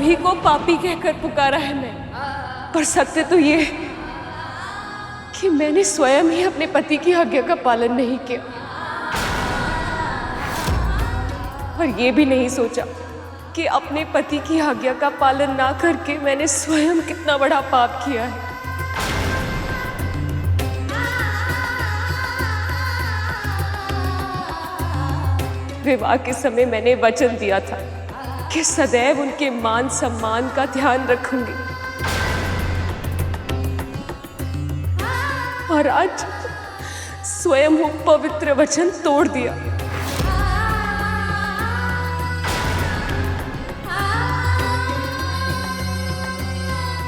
सभी को पापी कहकर पुकारा है मैं, पर सत्य तो ये है कि मैंने स्वयं ही अपने पति की आज्ञा का पालन नहीं किया और ये भी नहीं सोचा कि अपने पति की आज्ञा का पालन ना करके मैंने स्वयं कितना बड़ा पाप किया है। विवाह के समय मैंने वचन दिया था कि सदैव उनके मान सम्मान का ध्यान रखूंगी, और आज स्वयं वो पवित्र वचन तोड़ दिया।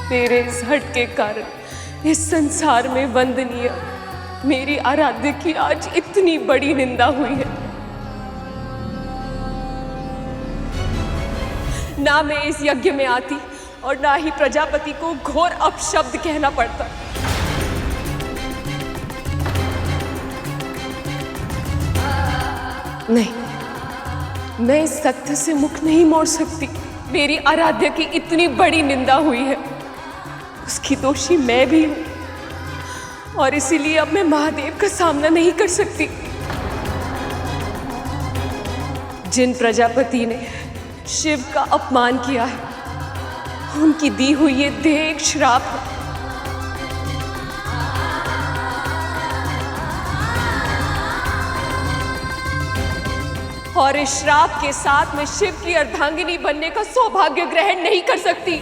तेरे इस हट के कारण इस संसार में वंदनीय मेरी आराध्य की आज इतनी बड़ी निंदा हुई है। ना मैं इस यज्ञ में आती और ना ही प्रजापति को घोर अपशब्द कहना पड़ता। नहीं, मैं इस सत्य से मुख नहीं मोड़ सकती। मेरी आराध्य की इतनी बड़ी निंदा हुई है, उसकी दोषी मैं भी हूं, और इसीलिए अब मैं महादेव का सामना नहीं कर सकती। जिन प्रजापति ने शिव का अपमान किया है, उनकी दी हुई ये देह एक श्राप है। और इस श्राप के साथ मैं शिव की अर्धांगिनी बनने का सौभाग्य ग्रहण नहीं कर सकती।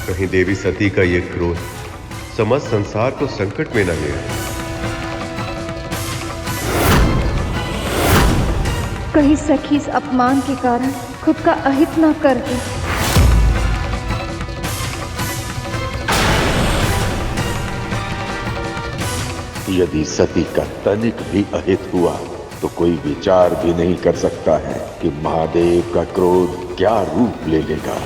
कहीं देवी सती का ये क्रोध समस्त संसार को संकट में न ले आए। कहीं सखी इस अपमान के कारण खुद का अहित न कर दे। यदि सती का तनिक भी अहित हुआ तो कोई विचार भी नहीं कर सकता है कि महादेव का क्रोध क्या रूप ले लेगा।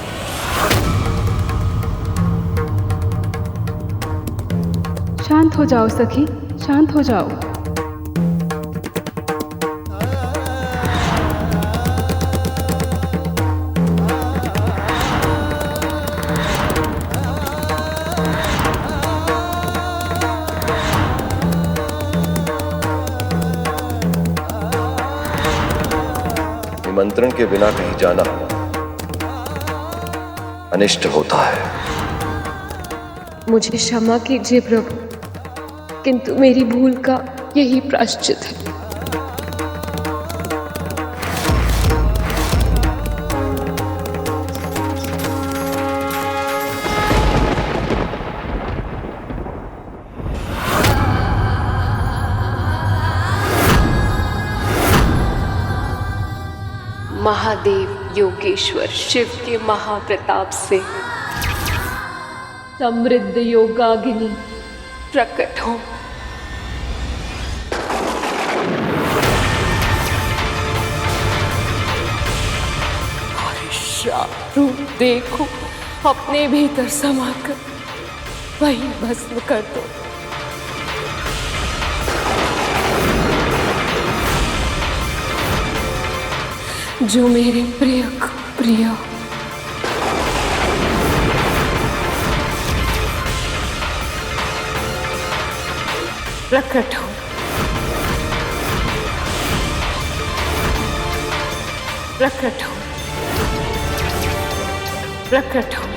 शांत हो जाओ सखी, शांत हो जाओ। निमंत्रण के बिना कहीं जाना अनिष्ट होता है। मुझे क्षमा कीजिए प्रभु, किंतु मेरी भूल का यही प्रायश्चित है। महादेव योगेश्वर शिव के महाप्रताप से समृद्ध योगाग्नि प्रकट हो। श्राप रूप देखो अपने भीतर समाकर वही भस्म कर दो। जो मेरे प्रिय को प्रिय हो। प्रकट हो, प्रकट हो, प्रकट हो।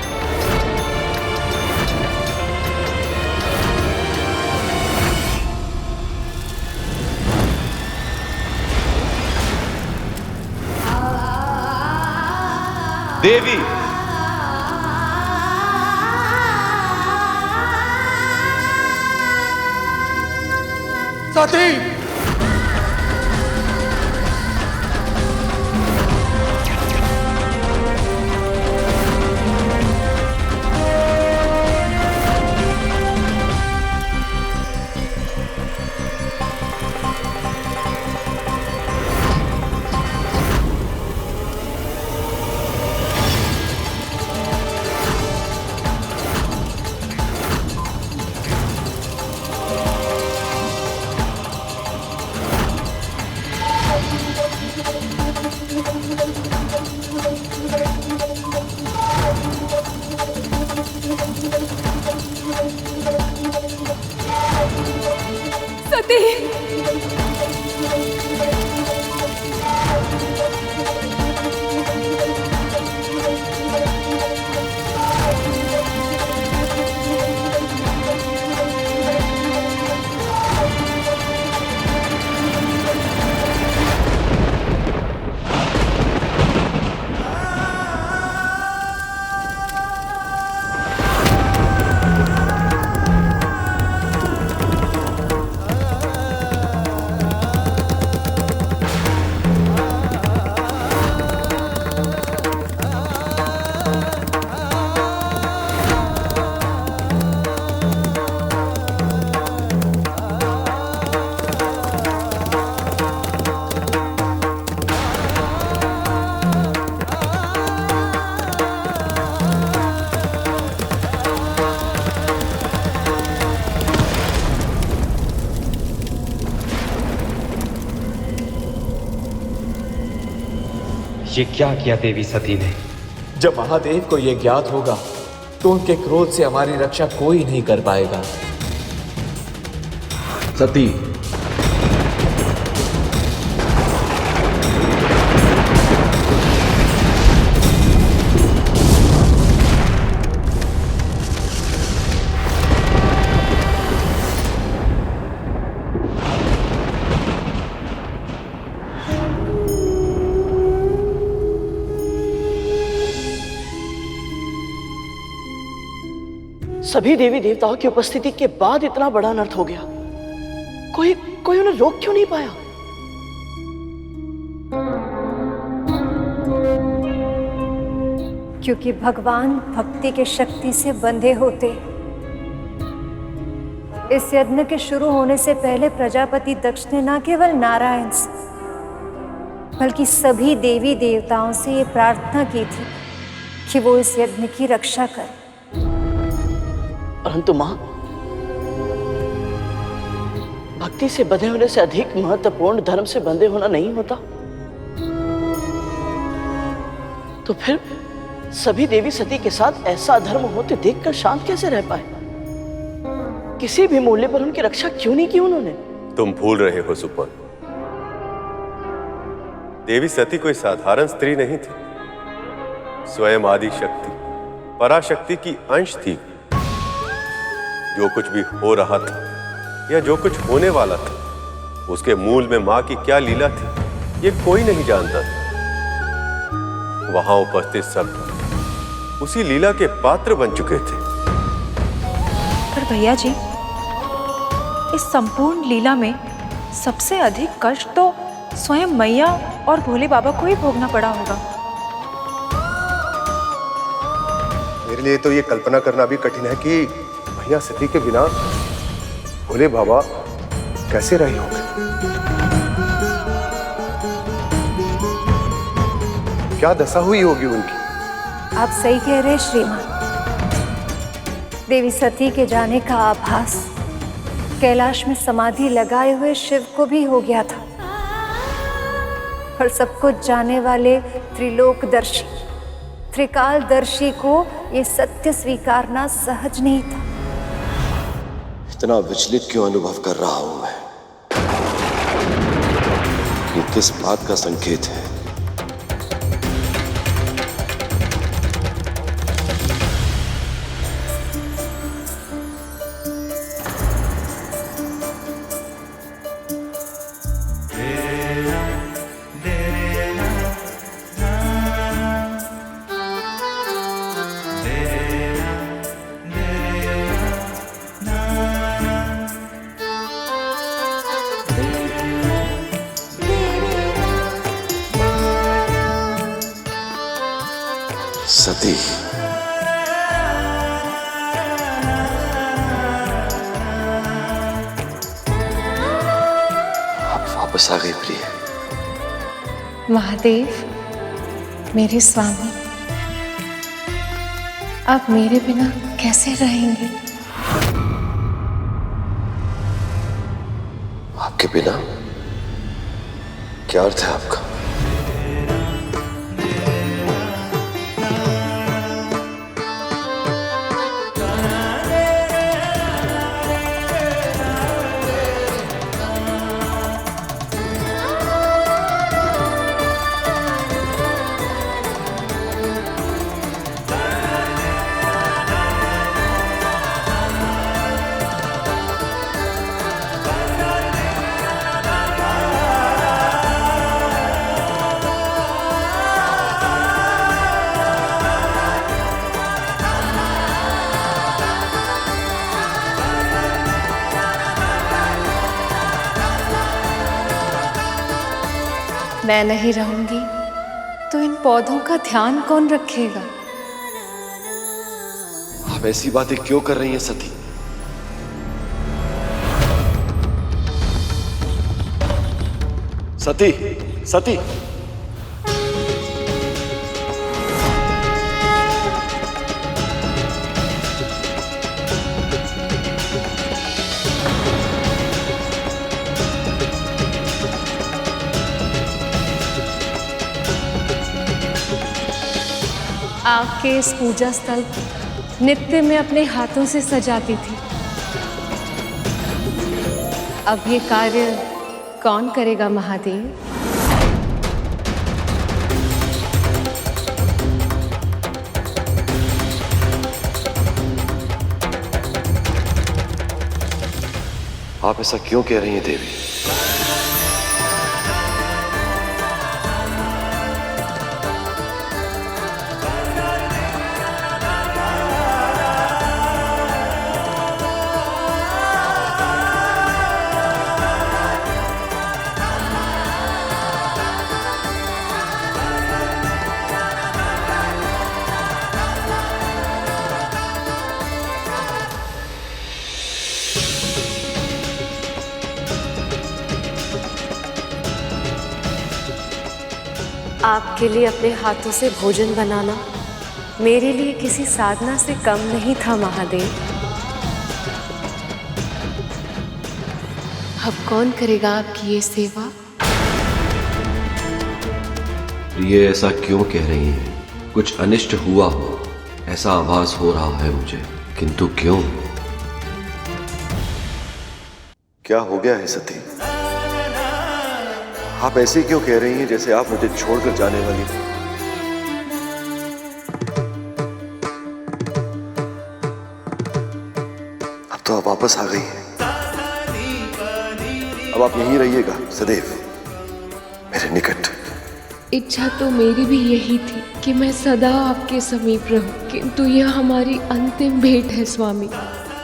देवी, सती, ये क्या किया देवी सती ने? जब महादेव को यह ज्ञात होगा तो उनके क्रोध से हमारी रक्षा कोई नहीं कर पाएगा। सती, सभी देवी देवताओं की उपस्थिति के बाद इतना बड़ा अनर्थ हो गया, कोई उन्हें रोक क्यों नहीं पाया? क्योंकि भगवान भक्ति के शक्ति से बंधे होते। इस यज्ञ के शुरू होने से पहले प्रजापति दक्ष ने न केवल नारायण से बल्कि सभी देवी देवताओं से ये प्रार्थना की थी कि वो इस यज्ञ की रक्षा करें। परंतु मां, भक्ति से बंधे होने से अधिक महत्वपूर्ण धर्म से बंधे होना नहीं होता? तो फिर सभी देवी सती के साथ ऐसा अधर्म होते देखकर शांत कैसे रह पाए? किसी भी मूल्य पर उनकी रक्षा क्यों नहीं की उन्होंने? तुम भूल रहे हो सुपन, देवी सती कोई साधारण स्त्री नहीं थी, स्वयं आदि शक्ति पराशक्ति की अंश थी। जो कुछ भी हो रहा था या जो कुछ होने वाला था, उसके मूल में मां की क्या लीला थी, ये कोई नहीं जानता था। वहां उपस्थित सब उसी लीला के पात्र बन चुके थे। पर भैया जी, इस संपूर्ण लीला में सबसे अधिक कष्ट तो स्वयं मैया और भोले बाबा को ही भोगना पड़ा होगा। मेरे लिए तो ये कल्पना करना भी कठिन है कि मैया सती के बिना भोले बाबा कैसे रहे होंगे। क्या दशा हुई होगी उनकी। आप सही कह रहे श्रीमान। देवी सती के जाने का आभास कैलाश में समाधि लगाए हुए शिव को भी हो गया था, पर सब कुछ जाने वाले त्रिलोकदर्शी त्रिकालदर्शी को ये सत्य स्वीकारना सहज नहीं था। इतना विचलित क्यों अनुभव कर रहा हूं मैं? ये किस बात का संकेत है? सती, आप वापस आ गई प्रिय। महादेव, मेरे स्वामी, आप मेरे बिना कैसे रहेंगे? आपके बिना? क्या अर्थ है आपका? मैं नहीं रहूंगी तो इन पौधों का ध्यान कौन रखेगा? आप ऐसी बातें क्यों कर रही हैं सती? सती, सती, आपके इस पूजा स्थल को नित्य में अपने हाथों से सजाती थी। अब ये कार्य कौन करेगा महादेव? आप ऐसा क्यों कह रही हैं देवी? आपके लिए अपने हाथों से भोजन बनाना मेरे लिए किसी साधना से कम नहीं था महादेव। अब कौन करेगा आपकी ये सेवा? ये ऐसा क्यों कह रही हैं? कुछ अनिष्ट हुआ हो ऐसा आभास हो रहा है मुझे, किंतु क्यों? क्या हो गया है सती? आप ऐसे क्यों कह रही हैं जैसे आप मुझे छोड़कर जाने वाली थी? अब तो आप वापस आ गई हैं। अब आप यहीं रहिएगा सदैव मेरे निकट। इच्छा तो मेरी भी यही थी कि मैं सदा आपके समीप रहूं, किंतु यह हमारी अंतिम भेंट है स्वामी।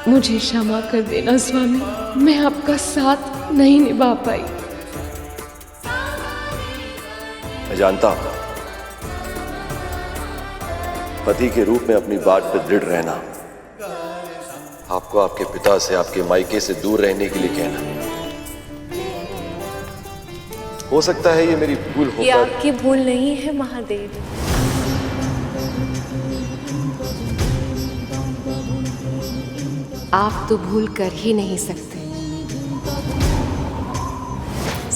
मुझे क्षमा कर देना स्वामी, मैं आपका साथ नहीं निभा पाई। मैं जानता हूं पति के रूप में अपनी बात पर दृढ़ रहना आपको आपके पिता से, आपके मायके से दूर रहने के लिए कहना। हो सकता है ये मेरी भूल हो। ये आपकी भूल नहीं है महादेव। आप तो भूल कर ही नहीं सकते।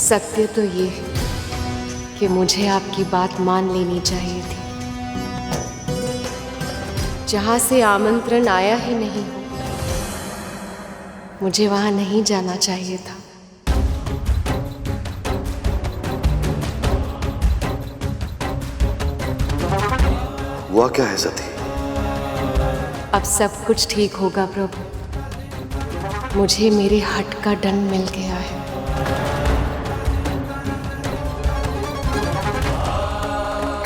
सत्य तो ये है कि मुझे आपकी बात मान लेनी चाहिए थी। जहां से आमंत्रण आया ही नहीं हो, मुझे वहां नहीं जाना चाहिए था। हुआ क्या है सती? अब सब कुछ ठीक होगा प्रभु। मुझे मेरे हट का दंड मिल गया है।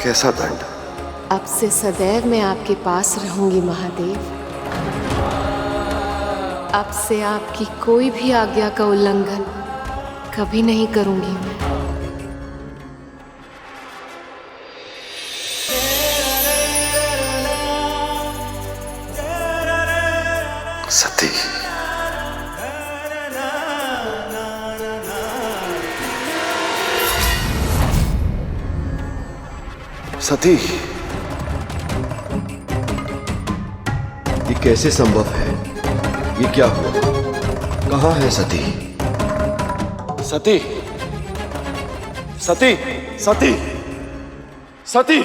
कैसा दंड? अब से सदैव मैं आपके पास रहूंगी महादेव। अब से आपकी कोई भी आज्ञा का उल्लंघन कभी नहीं करूंगी मैं। सती, सती, ये कैसे संभव है? ये क्या हुआ? कहां है सती? सती, सती, सती, सती!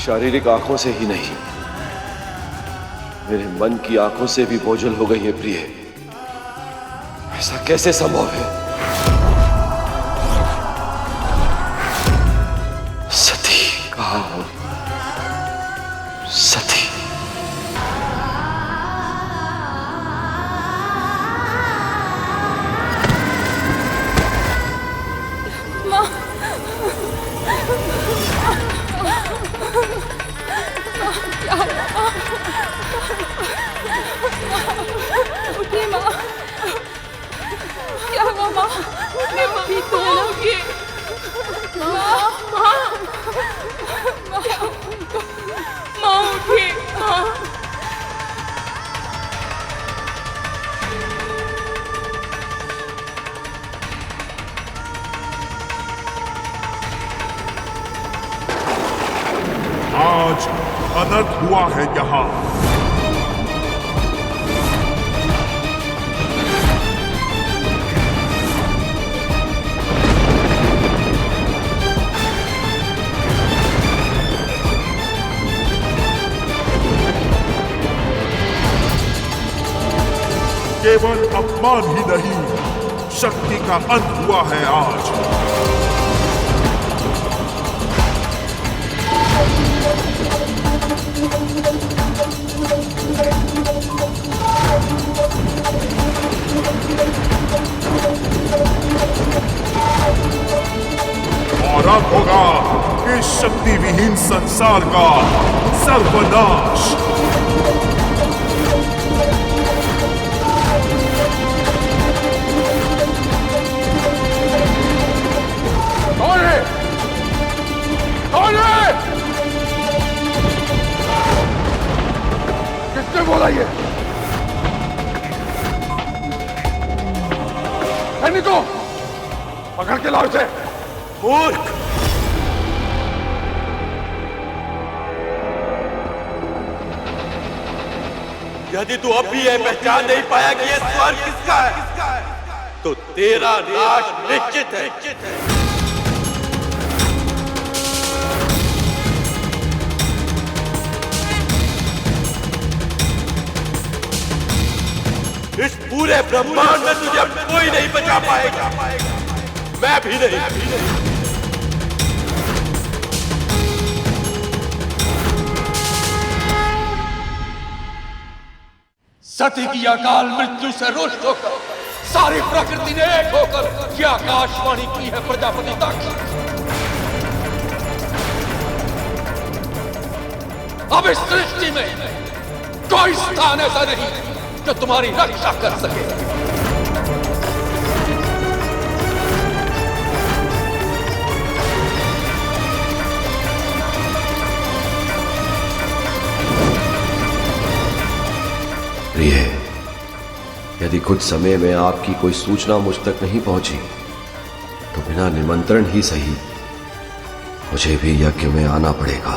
शारीरिक आंखों से ही नहीं, मेरे मन की आंखों से भी बोझल हो गई है प्रिय। ऐसा कैसे संभव है? सती कहाँ हो? सती, क्या हुआ आज अनर्थ हुआ है यहाँ। केवल अपमान ही नहीं, शक्ति का अंत हुआ है आज। और अब होगा इस शक्ति विहीन संसार का सर्वनाश। किसने बोला ये? सैनिकों, पकड़ के लाओ इसे। मूर्ख! यदि तू अब भी यह पहचान नहीं पाया कि यह स्वर्ग किसका है, तो तेरा नाश निश्चित है। इस पूरे ब्रह्मांड में तुझे अब कोई नहीं बचा पाएगा, मैं भी नहीं। सती की अकाल मृत्यु से रुष्ट होकर सारी प्रकृति ने एक होकर यह आकाशवाणी की है प्रजापति तक। अब इस सृष्टि में कोई स्थान ऐसा नहीं जो तुम्हारी रक्षा कर सके। प्रिय, यदि कुछ समय में आपकी कोई सूचना मुझ तक नहीं पहुंची तो बिना निमंत्रण ही सही मुझे भी यज्ञ में आना पड़ेगा।